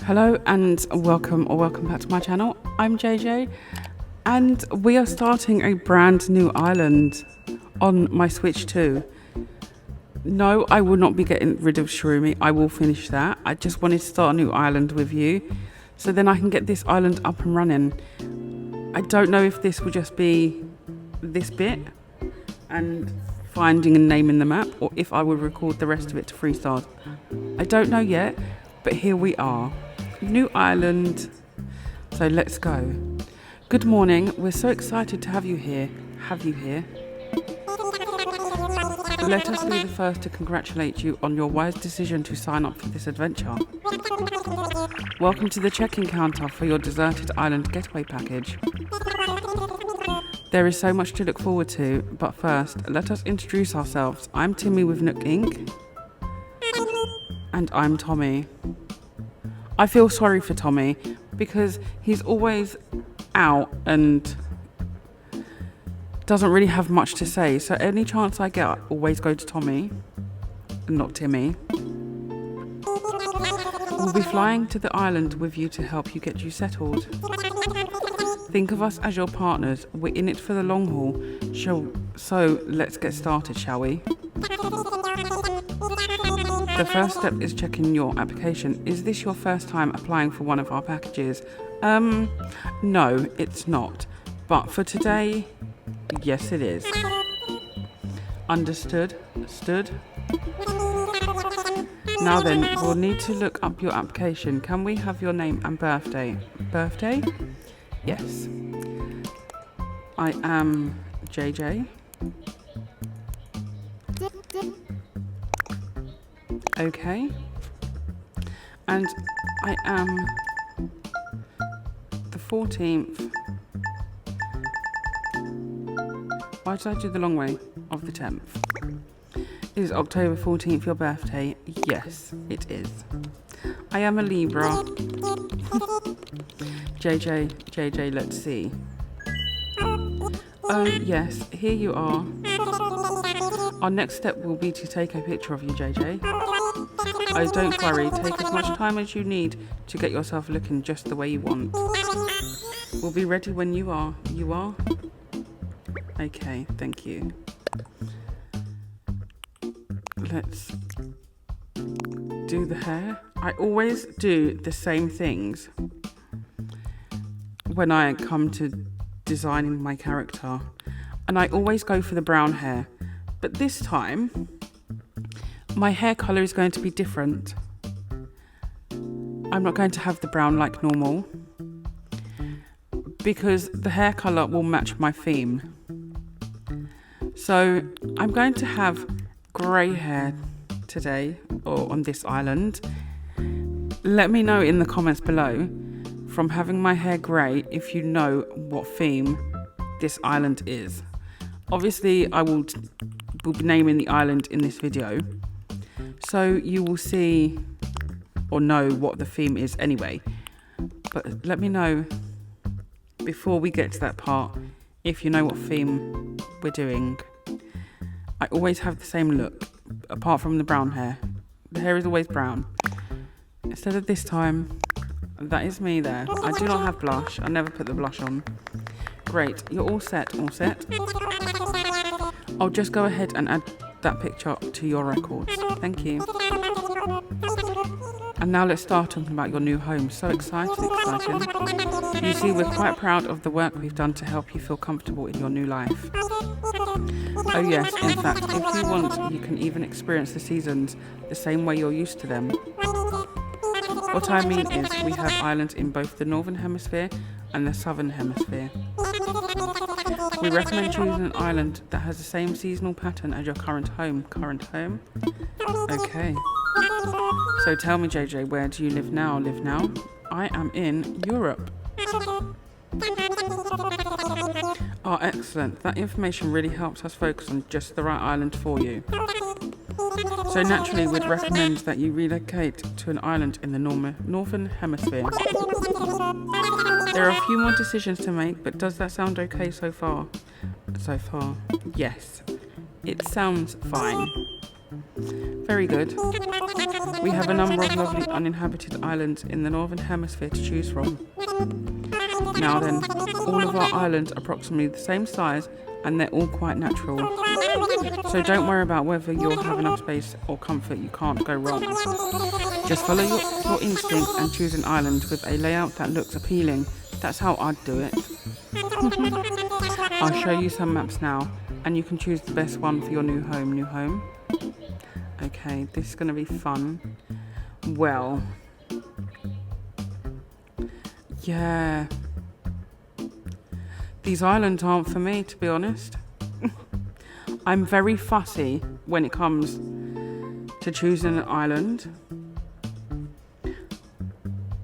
Hello and welcome back to my channel. I'm JJ and we are starting a brand new island on my Switch 2. No, I will not be getting rid of Shroomy. I will finish that. I just wanted to start a new island with you so then I can get this island up and running. I don't know if this will just be this bit and finding and naming the map, or if I will record the rest of it to freestyle. I don't know yet, but here we are. New island. So let's go. Good morning. We're so excited to have you here. Let us be the first to congratulate you on your wise decision to sign up for this adventure. Welcome to the check-in counter for your deserted island getaway package. There is so much to look forward to, but first, let us introduce ourselves. I'm Timmy with Nook Inc. And I'm Tommy. I feel sorry for Tommy because he's always out and doesn't really have much to say. So any chance I get, I always go to Tommy and not Timmy. We'll be flying to the island with you to help you get you settled. Think of us as your partners. We're in it for the long haul. So let's get started, shall we? The first step is checking your application. Is this your first time applying for one of our packages? No, it's not. But for today, yes it is. Understood? Stood? Now then, we'll need to look up your application. Can we have your name and birthday? Birthday? Yes. I am JJ. Okay. And I am the 14th. Why did I do the long way? Of the 10th. Is October 14th your birthday? Yes, it is. I am a Libra. JJ, let's see. Oh, yes, here you are. Our next step will be to take a picture of you, JJ. Oh, don't worry, take as much time as you need to get yourself looking just the way you want. We'll be ready when you are. You are? Okay, thank you. Let's do the hair. I always do the same things when I come to designing my character, and I always go for the brown hair, but this time my hair colour is going to be different. I'm not going to have the brown like normal because the hair colour will match my theme. So I'm going to have grey hair today, or on this island. Let me know in the comments below from having my hair grey if you know what theme this island is. Obviously I will be naming the island in this video, so you will see or know what the theme is anyway. But let me know before we get to that part if you know what theme we're doing. I always have the same look apart from the brown hair. The hair is always brown. Instead of this time, that is me there. I do not have blush. I never put the blush on. Great, you're all set, I'll just go ahead and add that picture to your records. Thank you. And now let's start talking about your new home. So exciting. You see, we're quite proud of the work we've done to help you feel comfortable in your new life. Oh yes, in fact, if you want, you can even experience the seasons the same way you're used to them. What I mean is, we have islands in both the Northern Hemisphere and the Southern Hemisphere. We recommend choosing an island that has the same seasonal pattern as your current home. Okay. So tell me, JJ, where do you live now? I am in Europe. Oh, excellent. That information really helps us focus on just the right island for you. So naturally, we'd recommend that you relocate to an island in the Northern Hemisphere. There are a few more decisions to make, but does that sound okay so far? Yes, it sounds fine. Very good. We have a number of lovely uninhabited islands in the northern hemisphere to choose from. Now then, all of our islands are approximately the same size and they're all quite natural. So don't worry about whether you'll have enough space or comfort, you can't go wrong. Just follow your instinct and choose an island with a layout that looks appealing. That's how I'd do it. I'll show you some maps now and you can choose the best one for your new home. Okay, this is going to be fun. Well, yeah. These islands aren't for me, to be honest. I'm very fussy when it comes to choosing an island.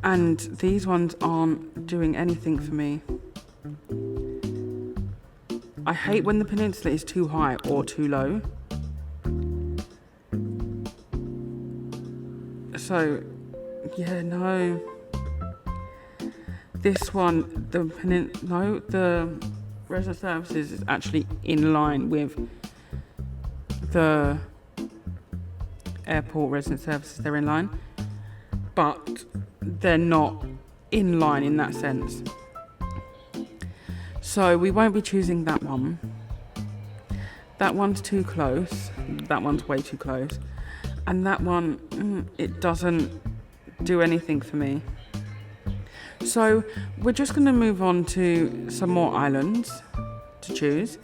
And these ones aren't doing anything for me. I hate when the peninsula is too high or too low. So, yeah, no. This one, the resident services is actually in line with the airport resident services. They're in line, but they're not in line in that sense. So we won't be choosing that one. That one's too close. That one's way too close. And that one, it doesn't do anything for me. So we're just going to move on to some more islands to choose.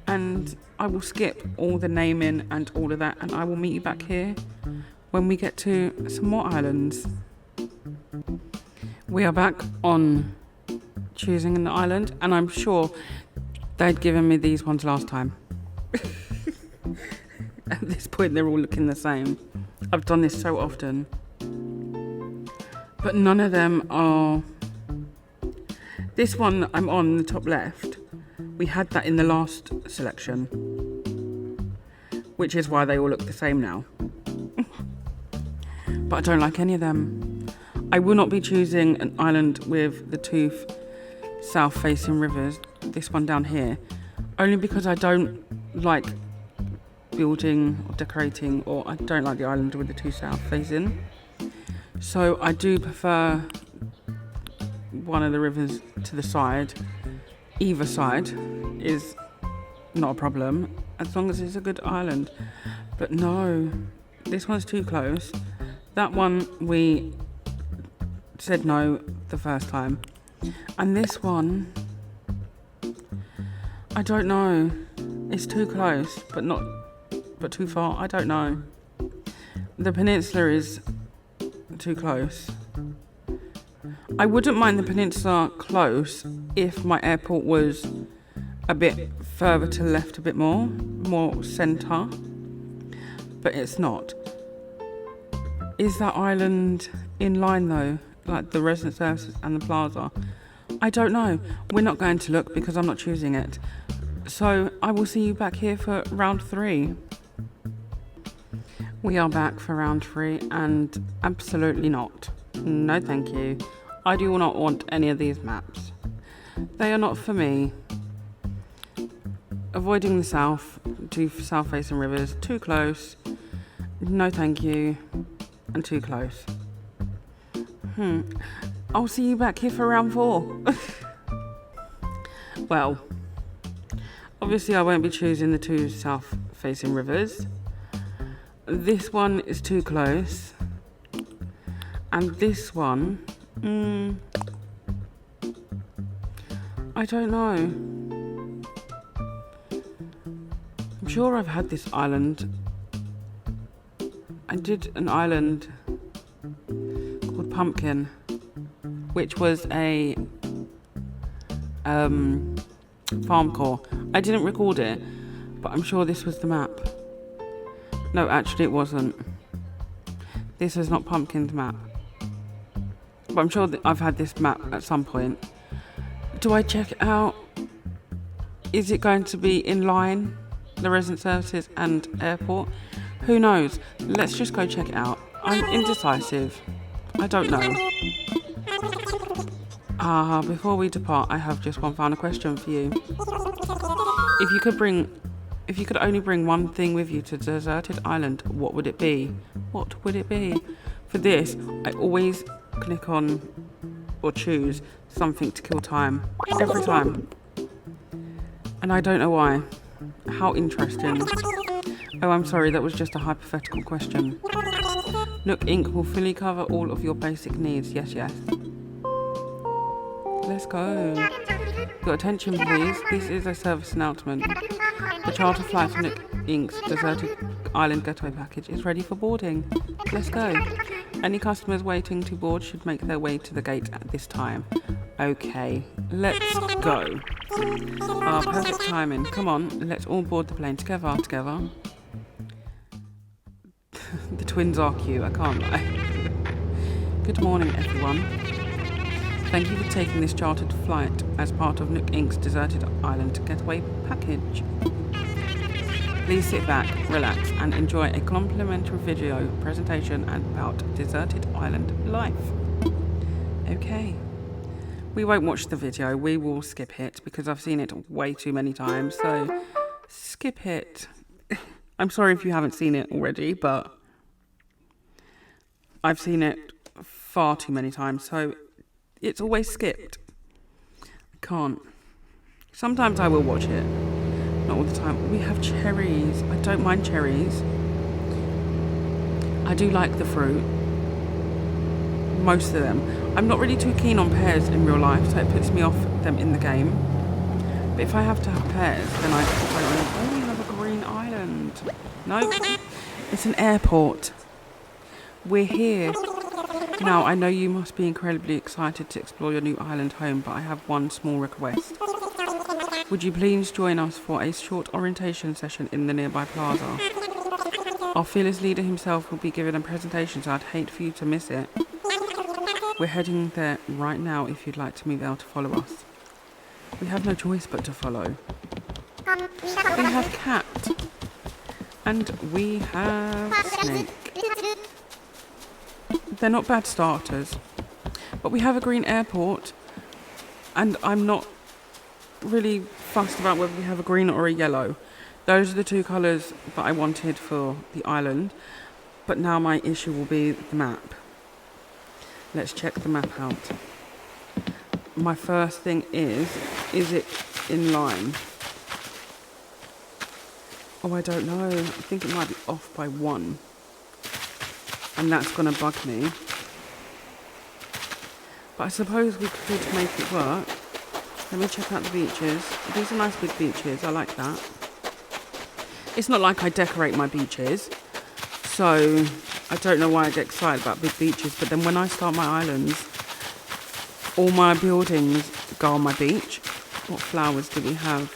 And I will skip all the naming and all of that. And I will meet you back here when we get to some more islands. We are back on choosing an island. And I'm sure they'd given me these ones last time. At this point, they're all looking the same. I've done this so often. But none of them are... This one I'm on the top left, we had that in the last selection. Which is why they all look the same now. But I don't like any of them. I will not be choosing an island with the two south-facing rivers. This one down here. Only because I don't like building or decorating, or I don't like the island with the two south facing. So I do prefer one of the rivers to the side. Either side is not a problem as long as it's a good island. But no, this one's too close. That one we said no the first time, and this one I don't know. It's too close, but too far. I don't know. The peninsula is too close. I wouldn't mind the peninsula close if my airport was a bit further to the left, a bit more centre, but it's not. Is that island in line though, like the resident services and the plaza? I don't know. We're not going to look because I'm not choosing it. So I will see you back here for round 3. We are back for round 3 and absolutely not. No thank you. I do not want any of these maps. They are not for me. Avoiding the south, 2 south facing rivers, too close. No thank you. And too close. I'll see you back here for round 4. Well, obviously I won't be choosing the 2 south facing rivers. This one is too close. And this one, I don't know. I'm sure I've had this island. I did an island called Pumpkin, which was a farm core. I didn't record it, but I'm sure this was the map. No, actually it wasn't. This is not Pumpkin's map. But I'm sure that I've had this map at some point. Do I check it out? Is it going to be in line, the resident services and airport? Who knows? Let's just go check it out. I'm indecisive. I don't know. Before we depart, I have just one final question for you. If you could bring If you could only bring one thing with you to a deserted island, what would it be? What would it be? For this, I always click on or choose something to kill time. Every time. And I don't know why. How interesting. Oh, I'm sorry, that was just a hypothetical question. Nook Inc. will fully cover all of your basic needs. Yes, yes. Let's go. Your attention, please. This is a service announcement. The charter flight for Nook Inc.'s deserted island getaway package is ready for boarding. Let's go. Any customers waiting to board should make their way to the gate at this time. Okay, let's go. Perfect timing. Come on, let's all board the plane together. The twins are cute, I can't lie. Good morning, everyone. Thank you for taking this chartered flight as part of Nook Inc.'s deserted island getaway package. Please sit back, relax, and enjoy a complimentary video presentation about deserted island life. Okay. We won't watch the video, we will skip it because I've seen it way too many times, so skip it. I'm sorry if you haven't seen it already, but I've seen it far too many times, so it's always skipped. I can't. Sometimes I will watch it, not all the time. We have cherries. I don't mind cherries. I do like the fruit. Most of them. I'm not really too keen on pears in real life, so it puts me off them in the game. But if I have to have pears, then I oh, we have a green island. No, it's an airport. We're here. Now, I know you must be incredibly excited to explore your new island home, but I have one small request. Would you please join us for a short orientation session in the nearby plaza? Our fearless leader himself will be giving a presentation, so I'd hate for you to miss it. We're heading there right now if you'd like to be able to follow us. We have no choice but to follow. We have cat. And we have snake. They're not bad starters. But we have a green airport. And I'm not really fussed about whether we have a green or a yellow. Those are the two colours that I wanted for the island. But now my issue will be the map. Let's check the map out. My first thing is it in line? Oh, I don't know. I think it might be off by 1. And that's going to bug me. But I suppose we could make it work. Let me check out the beaches. These are nice big beaches. I like that. It's not like I decorate my beaches. So I don't know why I get excited about big beaches. But then when I start my islands, all my buildings go on my beach. What flowers do we have?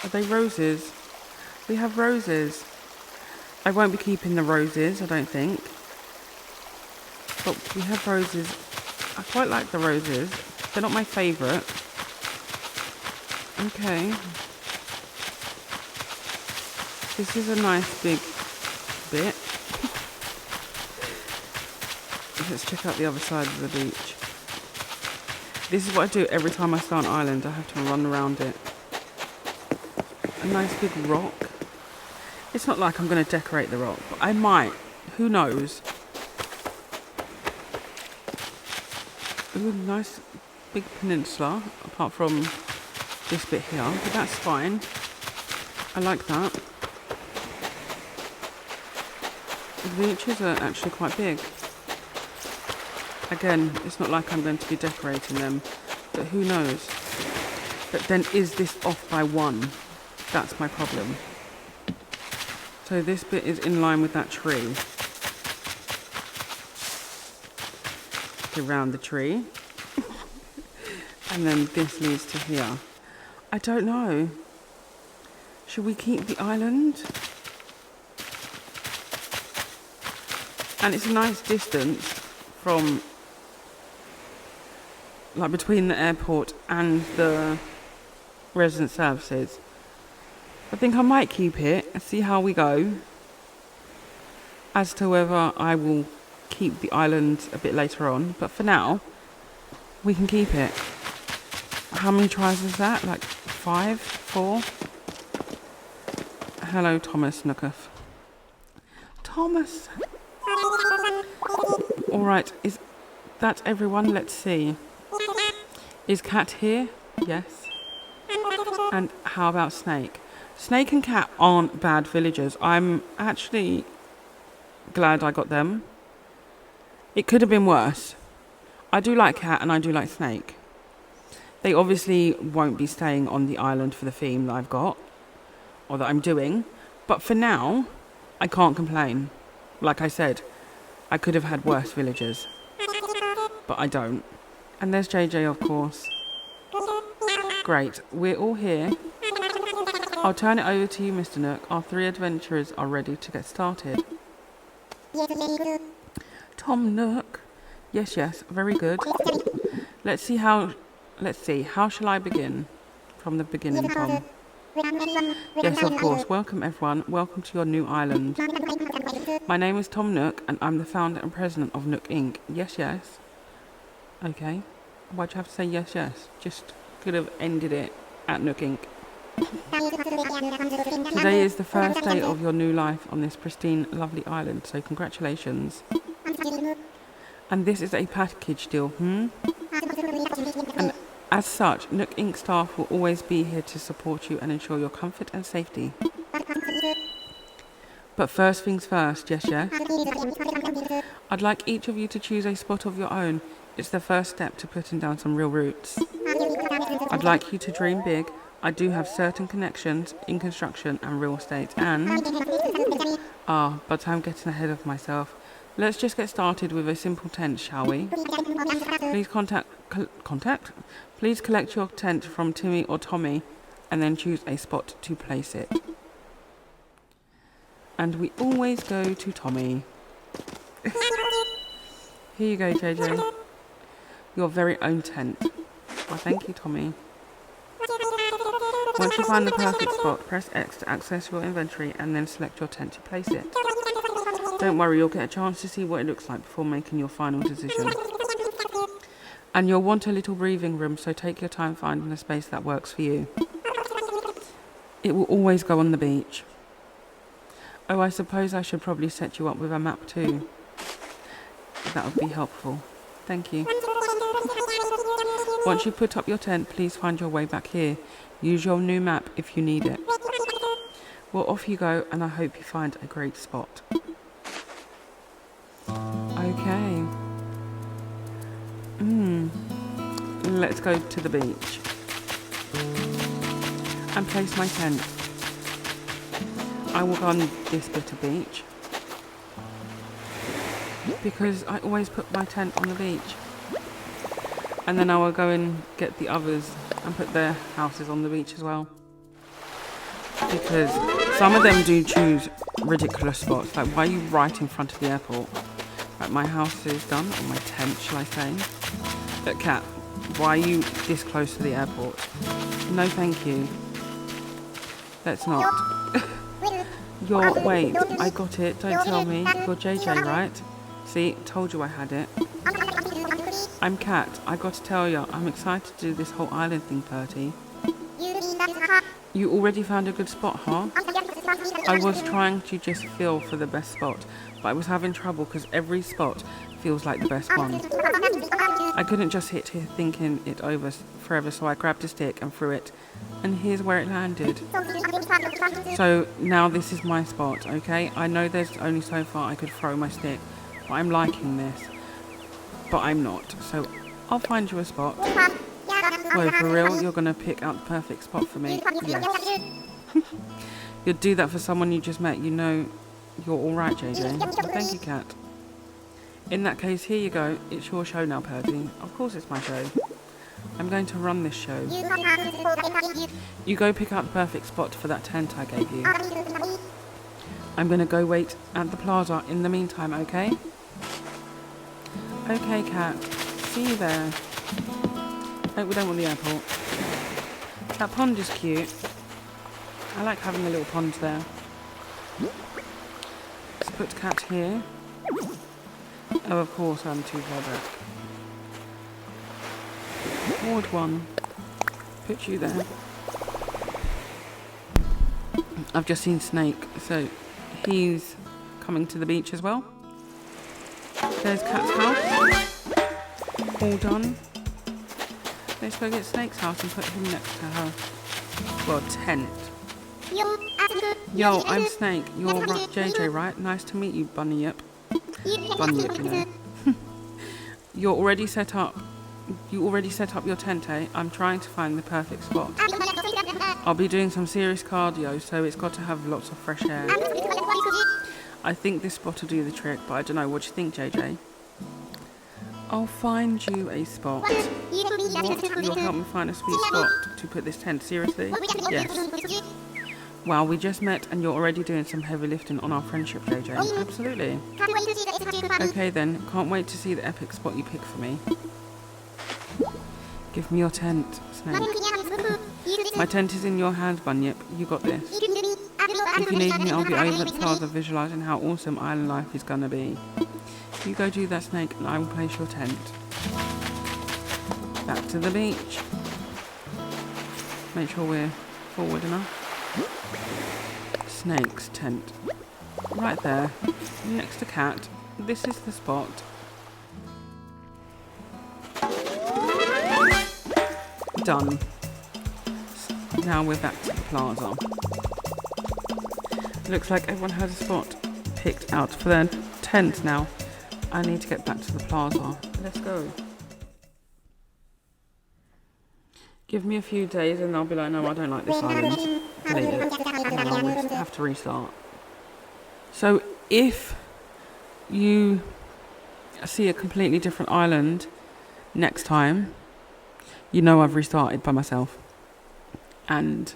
Are they roses? We have roses. I won't be keeping the roses, I don't think. But we have roses. I quite like the roses. They're not my favourite. Okay. This is a nice big bit. Let's check out the other side of the beach. This is what I do every time I start an island. I have to run around it. A nice big rock. It's not like I'm going to decorate the rock, but I might. Who knows? Ooh, nice big peninsula, apart from this bit here, but that's fine. I like that. The beaches are actually quite big. Again, it's not like I'm going to be decorating them, but who knows? But then is this off by 1? That's my problem. So this bit is in line with that tree. Around the tree. And then this leads to here. I don't know. Should we keep the island? And it's a nice distance from, like, between the airport and the resident services. I think I might keep it and see how we go. As to whether I will keep the island a bit later on. But for now, we can keep it. How many tries is that? Like 5? 4? Hello, Thomas Nookoff. Thomas! Alright, is that everyone? Let's see. Is Cat here? Yes. And how about Snake? Snake and Cat aren't bad villagers. I'm actually glad I got them. It could have been worse. I do like Cat and I do like Snake. They obviously won't be staying on the island for the theme that I've got, or that I'm doing. But for now, I can't complain. Like I said, I could have had worse villagers. But I don't. And there's JJ, of course. Great, we're all here. I'll turn it over to you, Mr. Nook. Our 3 adventurers are ready to get started. Tom Nook. Yes, very good. Let's see, how shall I begin? From the beginning, Tom. Yes, of course. Welcome, everyone. Welcome to your new island. My name is Tom Nook, and I'm the founder and president of Nook Inc. Yes. Okay. Why'd you have to say yes? Just could have ended it at Nook Inc. Today is the first day of your new life on this pristine, lovely island, so congratulations. And this is a package deal, And as such, Nook Inc. staff will always be here to support you and ensure your comfort and safety. But first things first, yes. I'd like each of you to choose a spot of your own. It's the first step to putting down some real roots. I'd like you to dream big. I do have certain connections in construction and real estate and... but I'm getting ahead of myself. Let's just get started with a simple tent, shall we? Please Please collect your tent from Timmy or Tommy and then choose a spot to place it. And we always go to Tommy. Here you go, JJ. Your very own tent. Well, thank you, Tommy. Once you find the perfect spot, press X to access your inventory and then select your tent to place it. Don't worry, you'll get a chance to see what it looks like before making your final decision. And you'll want a little breathing room, so take your time finding a space that works for you. It will always go on the beach. Oh, I suppose I should probably set you up with a map too. That would be helpful. Thank you. Once you put up your tent, please find your way back here. Use your new map if you need it. Well, off you go, and I hope you find a great spot. Okay. Let's go to the beach. And place my tent. I will go on this bit of beach. Because I always put my tent on the beach. And then I will go and get the others and put their houses on the beach as well. Because some of them do choose ridiculous spots. Like, why are you right in front of the airport? Right, my house is done, or my tent, shall I say. But Cat, why are you this close to the airport? No, thank you. Let's not. Wait, I got it, don't tell me. You're JJ, right? See, told you I had it. I'm Cat. I got to tell you, I'm excited to do this whole island thing, Bertie. You already found a good spot, huh? I was trying to just feel for the best spot, but I was having trouble because every spot feels like the best one. I couldn't just sit here thinking it over forever, so I grabbed a stick and threw it, and here's where it landed. So now this is my spot, okay? I know there's only so far I could throw my stick, but I'm liking this. But I'm not, so I'll find you a spot. Whoa, for real? You're gonna pick out the perfect spot for me? Yes. You'd do that for someone you just met. You know you're alright, JJ. Well, thank you, Cat. In that case, here you go. It's your show now, Purdy. Of course it's my show. I'm going to run this show. You go pick out the perfect spot for that tent I gave you. I'm gonna go wait at the plaza in the meantime, okay? Okay, Cat. See you there. Oh, we don't want the airport. That pond is cute. I like having a little pond there. Let's put Cat here. Oh, of course, I'm too far back. Ward 1. put you there. I've just seen Snake, so he's coming to the beach as well. There's Cat's house. All done. Let's go get Snake's house and put him next to her. Well, tent. Yo, I'm Snake. You're JJ, right? Nice to meet you, Bunyip. Bunyip, you know. You already set up your tent, eh? I'm trying to find the perfect spot. I'll be doing some serious cardio, so it's got to have lots of fresh air. I think this spot will do the trick, but I don't know. What do you think, JJ? I'll find you a spot. What? You'll help me find a sweet spot to put this tent. Seriously? Yes. Wow, we just met and you're already doing some heavy lifting on our friendship, JJ. Absolutely. Okay then, can't wait to see the epic spot you pick for me. Give me your tent, Snake. My tent is in your hands, Bunyip. You got this. If you need me, I'll be over at the plaza visualising how awesome island life is gonna be. You go do that, Snake, and I will place your tent. Back to the beach. Make sure we're forward enough. Snake's tent. Right there, next to Cat. This is the spot. Done. Now we're back to the plaza. Looks like everyone has a spot picked out for their tent now. I need to get back to the plaza. Let's go. Give me a few days and I'll be like, no, I don't like this island. Delete it. And I'll have to restart. So if you see a completely different island next time, you know I've restarted by myself and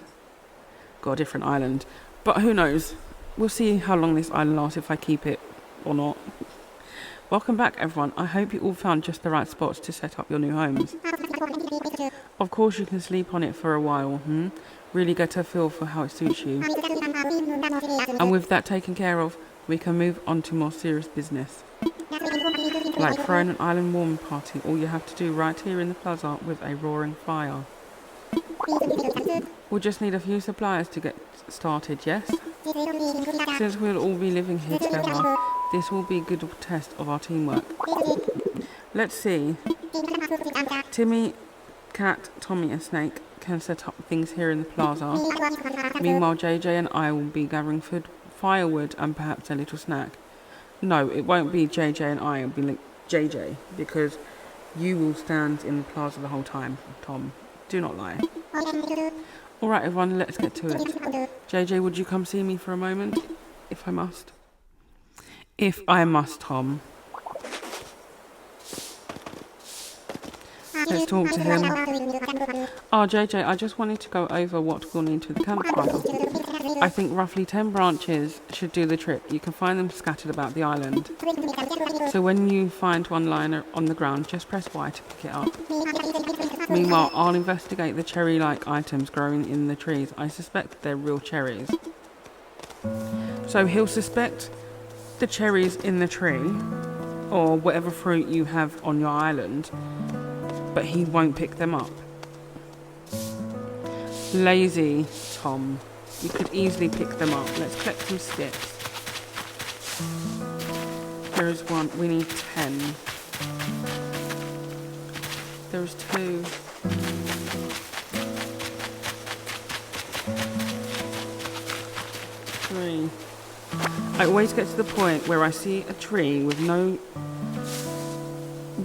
got a different island. But who knows? We'll see how long this island lasts, if I keep it or not. Welcome back, everyone. I hope you all found just the right spots to set up your new homes. Of course you can sleep on it for a while, Really get a feel for how it suits you. And with that taken care of, we can move on to more serious business. Like throwing an island warming party, all you have to do right here in the plaza with a roaring fire. We'll just need a few suppliers to get started, yes? Since we'll all be living here together, this will be a good test of our teamwork. Let's see. Timmy, Cat, Tommy and Snake can set up things here in the plaza. Meanwhile, JJ and I will be gathering food, firewood and perhaps a little snack. No, it won't be JJ and I, it'll be like JJ, because you will stand in the plaza the whole time, Tom. Do not lie. Alright everyone, let's get to it. JJ, would you come see me for a moment? If I must. If I must, Tom. Let's talk to him. Oh, JJ, I just wanted to go over what we'll need for the campfire. I think roughly 10 branches should do the trick. You can find them scattered about the island. So when you find one lying on the ground, just press Y to pick it up. Meanwhile, I'll investigate the cherry-like items growing in the trees. I suspect they're real cherries. So he'll suspect the cherries in the tree, or whatever fruit you have on your island, but he won't pick them up. Lazy Tom. You could easily pick them up. Let's collect some sticks. There is one. We need 10. There's 2. 3. I always get to the point where I see a tree with no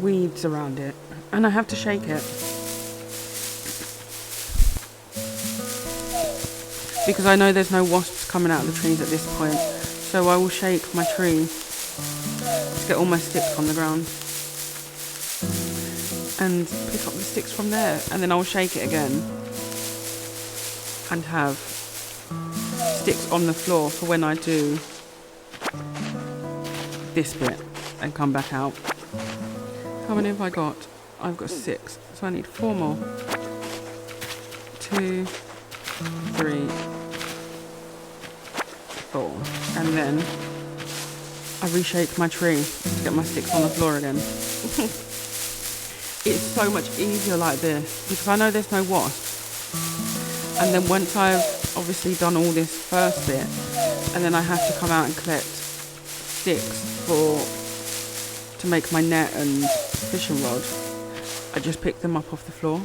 weeds around it, and I have to shake it. Because I know there's no wasps coming out of the trees at this point. So I will shake my tree to get all my sticks on the ground. And pick up the sticks from there. And then I'll shake it again. And have sticks on the floor for when I do this bit and come back out. How many have I got? I've got 6. So I need 4 more. 2, 3, 4, and then I reshake my tree to get my sticks on the floor again. It's so much easier like this because I know there's no wasps. And then once I've obviously done all this first bit, and then I have to come out and collect sticks to make my net and fishing rod, I just pick them up off the floor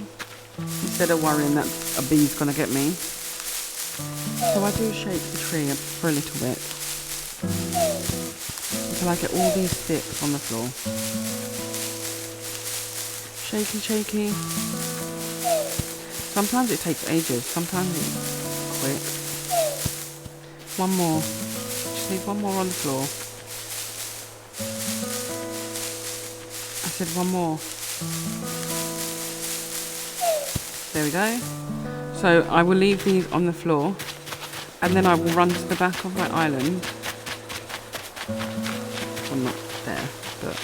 instead of worrying that a bee's gonna get me. So I do shake the tree for a little bit until I get all these sticks on the floor. Shaky, shaky. Sometimes it takes ages, sometimes it's quick. One more. Just need one more on the floor. I said one more. There we go. So I will leave these on the floor and then I will run to the back of my island. Well, not there, but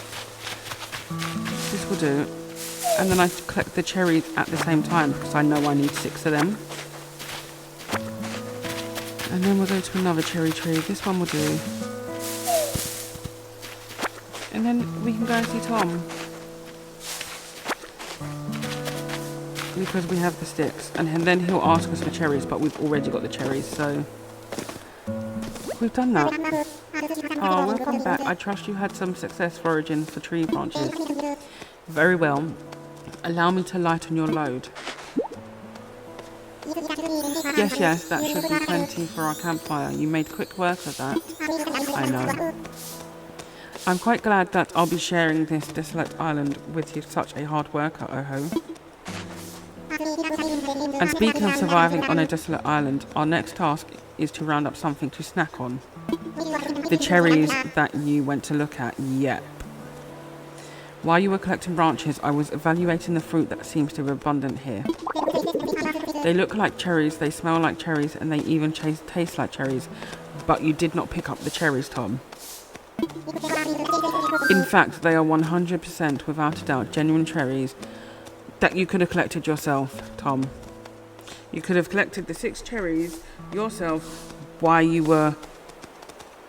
this will do. And then I collect the cherries at the same time because I know I need 6 of them. And then we'll go to another cherry tree. This one will do. And then we can go and see Tom. Because we have the sticks. And then he'll ask us for cherries, but we've already got the cherries, so we've done that. Oh, welcome back. I trust you had some success foraging for tree branches. Very well. Allow me to lighten your load. Yes, that should be plenty for our campfire. You made quick work of that. I know. I'm quite glad that I'll be sharing this desolate island with you, such a hard worker, Oho. And speaking of surviving on a desolate island, our next task is to round up something to snack on. The cherries that you went to look at, yep. While you were collecting branches, I was evaluating the fruit that seems to be abundant here. They look like cherries, they smell like cherries, and they even taste like cherries. But you did not pick up the cherries, Tom. In fact, they are 100% without a doubt genuine cherries that you could have collected yourself, Tom. You could have collected the 6 cherries yourself while you were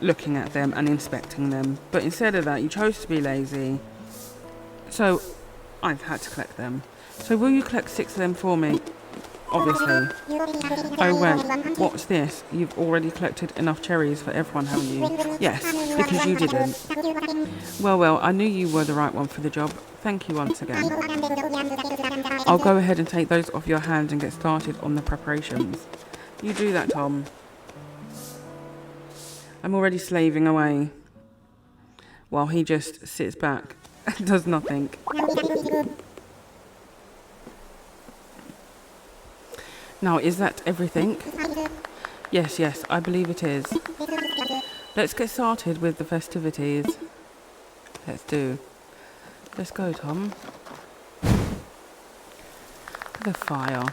looking at them and inspecting them. But instead of that, you chose to be lazy. So I've had to collect them. So will you collect 6 of them for me? Obviously. Oh wait, what's this? You've already collected enough cherries for everyone, haven't you? Yes, because you didn't. Well, I knew you were the right one for the job. Thank you once again. I'll go ahead and take those off your hands and get started on the preparations. You do that, Tom. I'm already slaving away while he just sits back and does nothing. Now, is that everything? Yes, I believe it is. Let's get started with the festivities. Let's go, Tom. The fire.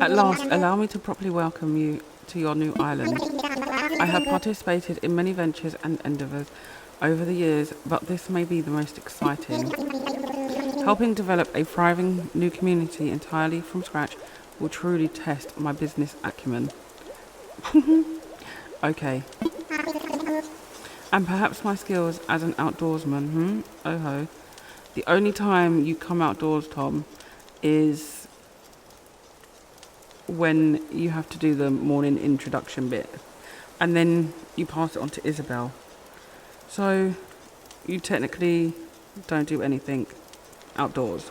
At last, allow me to properly welcome you to your new island. I have participated in many ventures and endeavours over the years, but this may be the most exciting. Helping develop a thriving new community entirely from scratch will truly test my business acumen. Okay. And perhaps my skills as an outdoorsman, Oh ho. The only time you come outdoors, Tom, is when you have to do the morning introduction bit. And then you pass it on to Isabel. So, you technically don't do anything outdoors.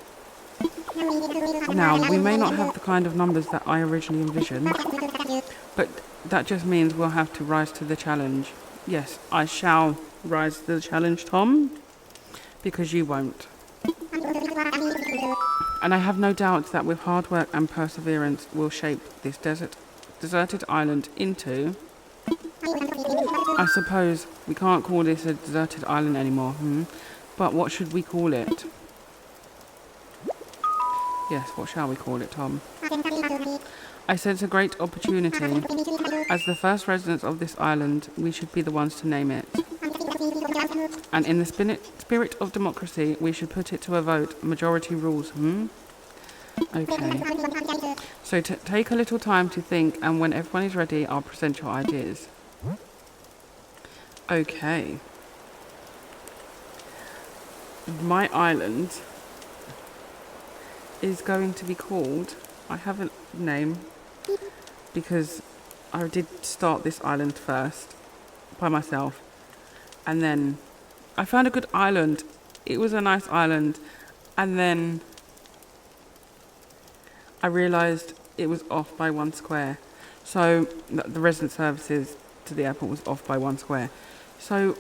Now, we may not have the kind of numbers that I originally envisioned, but that just means we'll have to rise to the challenge. Yes, I shall rise to the challenge, Tom, because you won't. And I have no doubt that with hard work and perseverance, we'll shape this deserted island into... I suppose we can't call this a deserted island anymore, But what should we call it? Yes, what shall we call it, Tom? I sense a great opportunity. As the first residents of this island, we should be the ones to name it. And in the spirit of democracy, we should put it to a vote. Majority rules, Okay. So take a little time to think, and when everyone is ready, I'll present your ideas. Okay. My island is going to be called, I have a name because I did start this island first by myself, and then I found a good island. It was a nice island, and then I realised it was off by 1 square. So the resident services to the airport was off by 1 square. So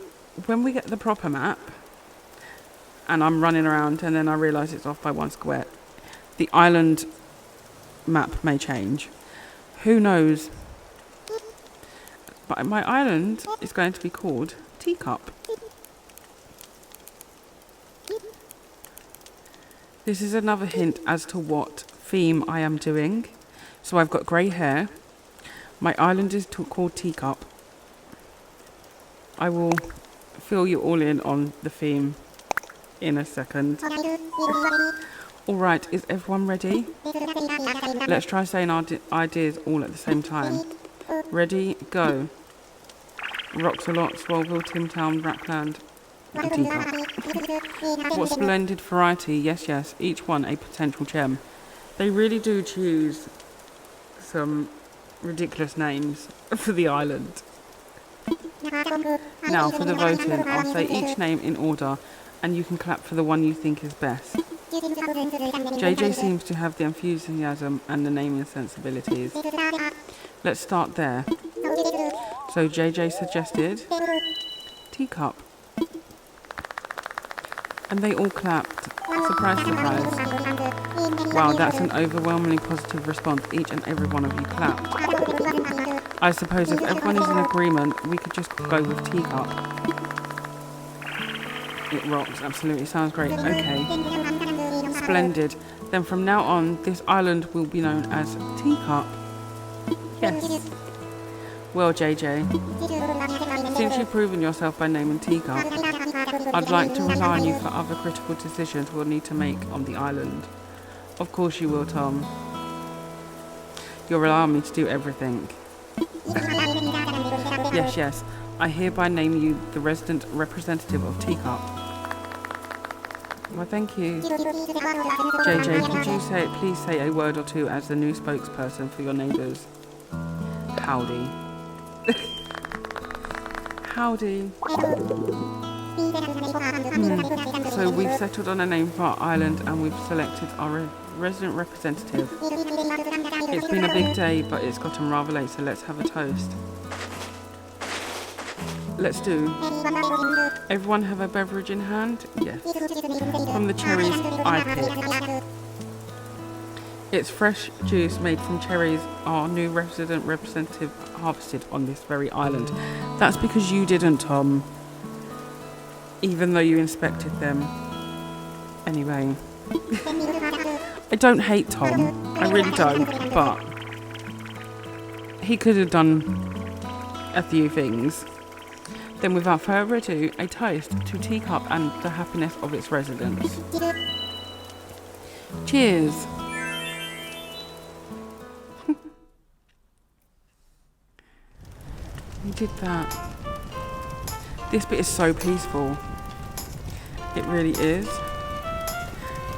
when we get the proper map and I'm running around and then I realise it's off by 1 square, the island map may change. Who knows? But my island is going to be called Teacup. This is another hint as to what theme I am doing. So I've got grey hair. My island is called Teacup. I will fill you all in on the theme in a second. Alright, is everyone ready? Let's try saying our ideas all at the same time. Ready, go. Roxalot, Swalville, Timtown, Rackland, and Teacup. What splendid variety, yes, yes, each one a potential gem. They really do choose some ridiculous names for the island. Now for the voting, I'll say each name in order and you can clap for the one you think is best. JJ seems to have the enthusiasm and the naming sensibilities. Let's start there. So JJ suggested Teacup. And they all clapped. Surprise, surprise. Wow, that's an overwhelmingly positive response. Each and every one of you clapped. I suppose if everyone is in agreement, we could just go with Teacup. It rocks, absolutely. Sounds great. Okay. Splendid. Then from now on, this island will be known as Teacup. Yes. Well, JJ, since you've proven yourself by naming Teacup, I'd like to rely on you for other critical decisions we'll need to make on the island. Of course you will, Tom. You'll allow me to do everything. Yes, yes. I hereby name you the resident representative of Teacup. Well, thank you. JJ, could you please say a word or two as the new spokesperson for your neighbours? Howdy. Howdy. So we've settled on a name for our island and we've selected our resident representative. It's been a big day, but it's gotten rather late, so let's have a toast. Let's do. Everyone have a beverage in hand? Yes. From the cherries I picked. It's fresh juice made from cherries our new resident representative harvested on this very island. That's because you didn't, Tom. Even though you inspected them. Anyway. I don't hate Tom. I really don't. But he could have done a few things. Then without further ado, a toast to Teacup and the happiness of its residents. Cheers. We did that. This bit is so peaceful. It really is.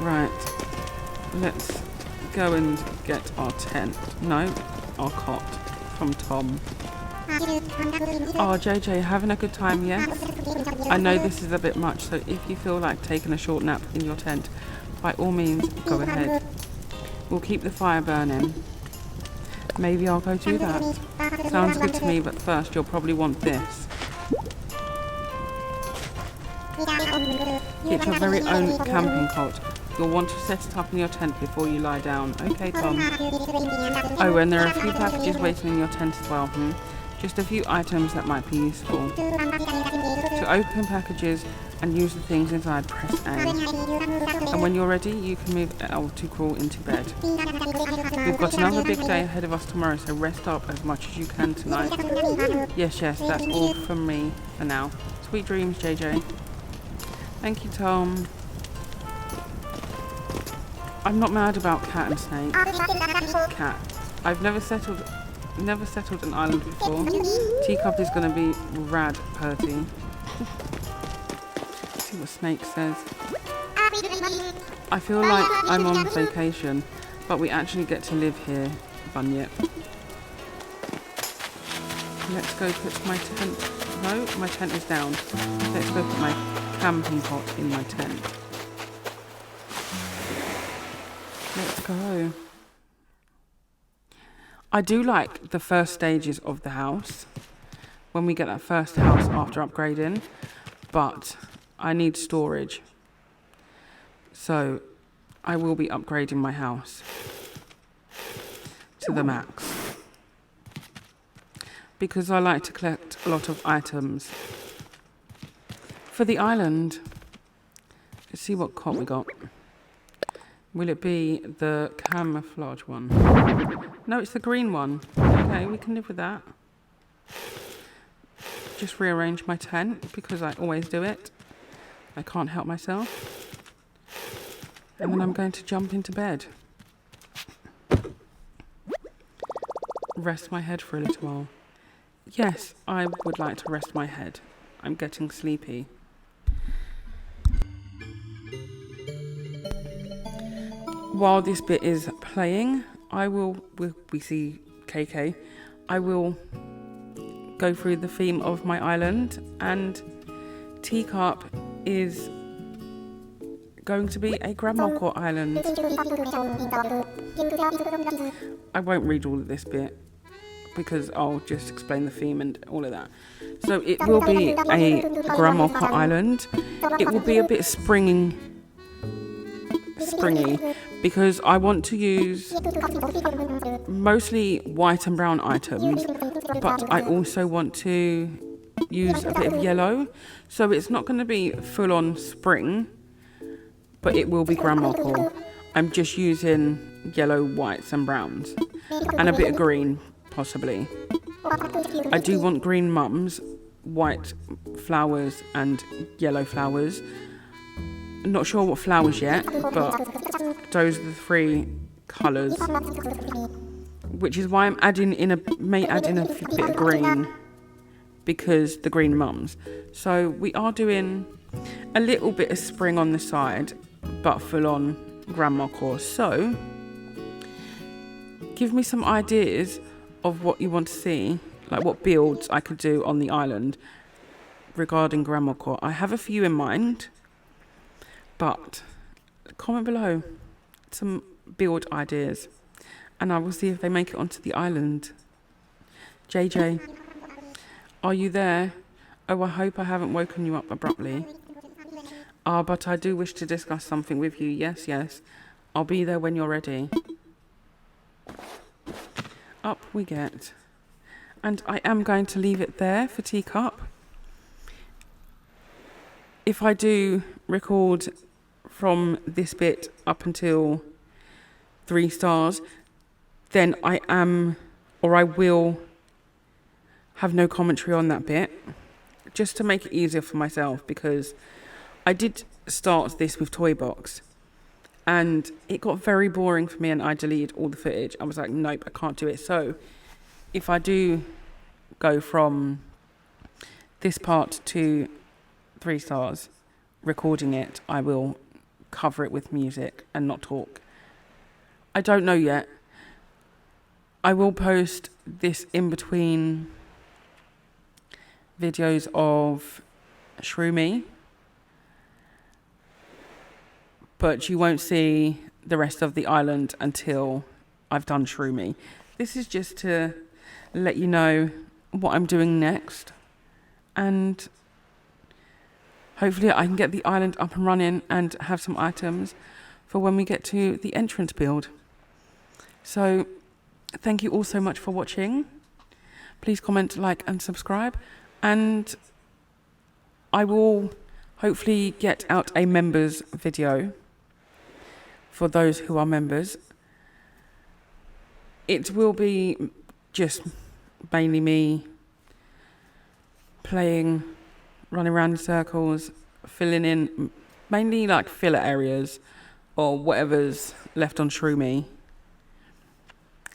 Right. Let's go and get our tent. No, our cot from Tom. Oh, JJ, having a good time, yes? I know this is a bit much, so if you feel like taking a short nap in your tent, by all means, go ahead. We'll keep the fire burning. Maybe I'll go do that. Sounds good to me, but first you'll probably want this. Get your very own camping cot. You'll want to set it up in your tent before you lie down. Okay, Tom. Oh, and there are a few packages waiting in your tent as well. Just a few items that might be useful. To open packages and use the things inside, press A. And when you're ready, you can move L to crawl into bed. We've got another big day ahead of us tomorrow, so rest up as much as you can tonight. Yes, yes, that's all from me for now. Sweet dreams, JJ. Thank you, Tom. I'm not mad about cat and snake. Cat. I've never settled an island before. Teacup is gonna be rad purty. Let's see what Snake says. I feel like I'm on vacation, but we actually get to live here, Bunyip. Let's go put my tent. No, my tent is down. Let's go put my camping pot in my tent. Let's go. I do like the first stages of the house, when we get that first house after upgrading, but I need storage. So I will be upgrading my house to the max, because I like to collect a lot of items for the island. Let's see what cot we got. Will it be the camouflage one? No, it's the green one. Okay, we can live with that. Just rearrange my tent because I always do it. I can't help myself. And then I'm going to jump into bed. Rest my head for a little while. Yes, I would like to rest my head. I'm getting sleepy. While this bit is playing, we see KK, I will go through the theme of my island, and Teacup is going to be a Grandma Court island. I won't read all of this bit because I'll just explain the theme and all of that. So it will be a Grandma Court island. It will be a bit springy because I want to use mostly white and brown items, but I also want to use a bit of yellow. So it's not going to be full on spring, but it will be Grandma Court. I'm just using yellow, whites and browns and a bit of green possibly. I do want green mums, white flowers and yellow flowers. Not sure what flowers yet, but those are the three colours, which is why I'm may add in a bit of green, because the green mums. So we are doing a little bit of spring on the side, but full on Grandma Court. So give me some ideas of what you want to see, like what builds I could do on the island regarding Grandma Court. I have a few in mind, but comment below some build ideas and I will see if they make it onto the island. JJ, are you there? Oh, I hope I haven't woken you up abruptly. But I do wish to discuss something with you. Yes, I'll be there when you're ready. Up we get. And I am going to leave it there for Teacup. If I do record from this bit up until 3 stars, then I will have no commentary on that bit, just to make it easier for myself, because I did start this with Toy Box and it got very boring for me and I deleted all the footage. I was like, nope, I can't do it. So if I do go from this part to 3 stars recording it, I will cover it with music and not talk. I don't know yet. I will post this in between videos of Shroomy, but you won't see the rest of the island until I've done Shroomy. This is just to let you know what I'm doing next, and hopefully I can get the island up and running and have some items for when we get to the entrance build. So thank you all so much for watching. Please comment, like and subscribe, and I will hopefully get out a members video for those who are members. It will be just mainly me playing, running around in circles, filling in mainly like filler areas or whatever's left on Shroomy.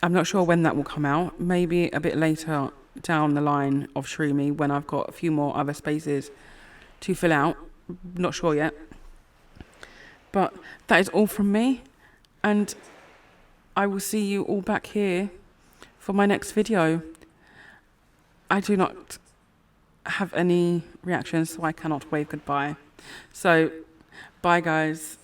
I'm not sure when that will come out. Maybe a bit later down the line of Shroomy when I've got a few more other spaces to fill out. Not sure yet. But that is all from me, and I will see you all back here for my next video. I do not have any reactions, so I cannot wave goodbye. So, bye guys.